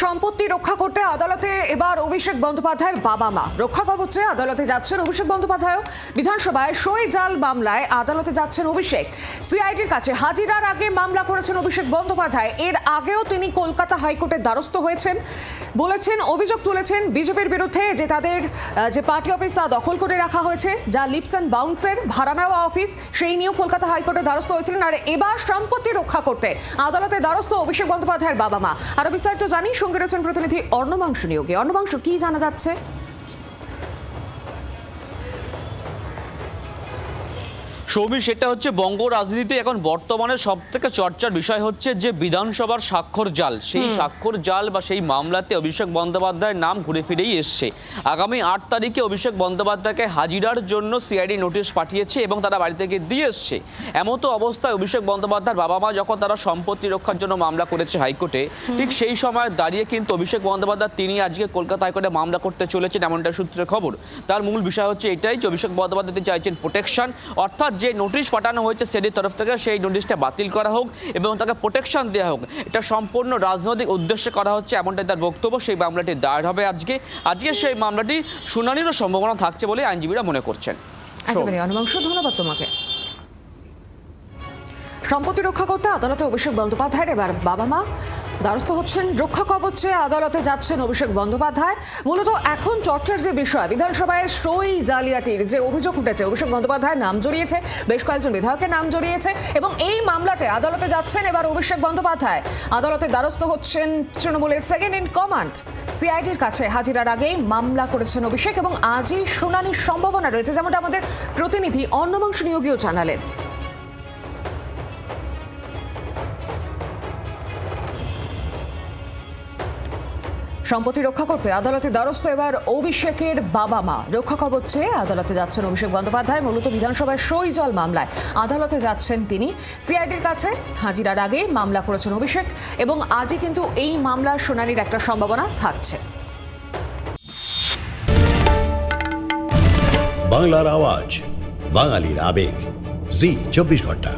সম্পত্তি রক্ষা করতে আদালতে এবার অভিষেক বন্দ্যোপাধ্যায়ের বাবা মা রক্ষা কবচে আদালতে যাচ্ছেন অভিষেক বন্দ্যোপাধ্যায়। বিধানসভায় সই জাল মামলায় আদালতে যাচ্ছেন অভিষেক। সিআইডির কাছে হাজিরার আগে মামলা করেছেন অভিষেক বন্দ্যোপাধ্যায়। এর আগেও তিনি কলকাতা হাইকোর্টের দ্বারস্থ হয়েছেন, বলেছেন, অভিযোগ তুলেছেন বিজেপির বিরুদ্ধে যে তাদের যে পার্টি অফিস তা দখল করে রাখা হয়েছে, যা লিপস অ্যান্ড বাউন্সের ভাড়া নেওয়া অফিস, সেই নিয়েও কলকাতা হাইকোর্টের দ্বারস্থ হয়েছিলেন। আর এবার সম্পত্তি রক্ষা করতে আদালতে দ্বারস্থ অভিষেক বন্দ্যোপাধ্যায়ের বাবা মা। আরো বিস্তারিত জানি, সঙ্গে রয়েছেন প্রতিনিধি অর্ণবাংশু নিয়োগী। অর্ণবাংশু, কি জানা যাচ্ছে? সৌমি, সেটা হচ্ছে বঙ্গ রাজনীতিতে এখন বর্তমানে সব থেকে চর্চার বিষয় হচ্ছে যে বিধানসভার স্বাক্ষর জাল। সেই স্বাক্ষর জাল বা সেই মামলাতে অভিষেক বন্দ্যোপাধ্যায়ের নাম ঘুরে ফিরেই এসছে। আগামী 8 তারিখে অভিষেক বন্দ্যোপাধ্যায়কে হাজিরার জন্য সিআইডি নোটিশ পাঠিয়েছে এবং তারা বাড়ি থেকে দিয়ে এসছে। এমতো অবস্থায় অভিষেক বন্দ্যোপাধ্যায়ের বাবা মা যখন তারা সম্পত্তি রক্ষার জন্য মামলা করেছে হাইকোর্টে, ঠিক সেই সময় দাঁড়িয়ে কিন্তু অভিষেক বন্দ্যোপাধ্যায় তিনি আজকে কলকাতা হাইকোর্টে মামলা করতে চলেছেন, এমনটা সূত্রে খবর। তার মূল বিষয় হচ্ছে এটাই যে অভিষেক বন্দ্যোপাধ্যায় তিনি চাইছেন প্রোটেকশন, অর্থাৎ যে নোটিশ পাঠানো হয়েছে সিআইডির তরফ থেকে সেই নোটিশটা বাতিল করা হোক এবং তাকে প্রোটেকশন দেওয়া হোক। এটা সম্পূর্ণ রাজনৈতিক উদ্দেশ্যে করা হচ্ছে, এমনটাই তার বক্তব্য। সেই মামলাটি দায়ের হবে আজকে সেই মামলাটির শুনানিরও সম্ভাবনা থাকছে বলে আইনজীবীরা মনে করছেন। ধন্যবাদ তোমাকে। সম্পত্তি রক্ষা করতে আদালতে অভিষেক বন্দ্যোপাধ্যায়ের এবার বাবা মা দ্বারস্থ হচ্ছেন। রক্ষা কবচে আদালতে যাচ্ছেন অভিষেক বন্দ্যোপাধ্যায়। মূলত এখন চর্চার যে বিষয়, বিধানসভায় সই জালিয়াতির যে অভিযোগ উঠেছে, অভিষেক বন্দ্যোপাধ্যায়ের নাম জড়িয়েছে, বেশ কয়েকজন বিধায়কের নাম জড়িয়েছে এবং এই মামলাতে আদালতে যাচ্ছেন এবার অভিষেক বন্দ্যোপাধ্যায়। আদালতে দ্বারস্থ হচ্ছেন তৃণমূলের সেকেন্ড ইন কমান্ড। সিআইডির কাছে হাজিরার আগেই মামলা করেছেন অভিষেক এবং আজই শুনানির সম্ভাবনা রয়েছে, যেমনটা আমাদের প্রতিনিধি অর্ণবাংশু নিয়োগীও জানালেন। সম্পত্তি রক্ষা করতে আদালতে দ্বারস্থ এবার অভিষেকের বাবা মা। রক্ষা কবচে আদালতে যাচ্ছেন অভিষেক বন্দ্যোপাধ্যায়। মূলত বিধানসভায় সই জাল মামলায় আদালতে যাচ্ছেন তিনি। সিআইডির কাছে হাজিরার আগে মামলা করেছেন অভিষেক এবং আজই কিন্তু এই মামলার শুনানির একটা সম্ভাবনা থাকছে। বাংলার আওয়াজ, বাঙালির আবেগ, জি 24 ঘন্টা।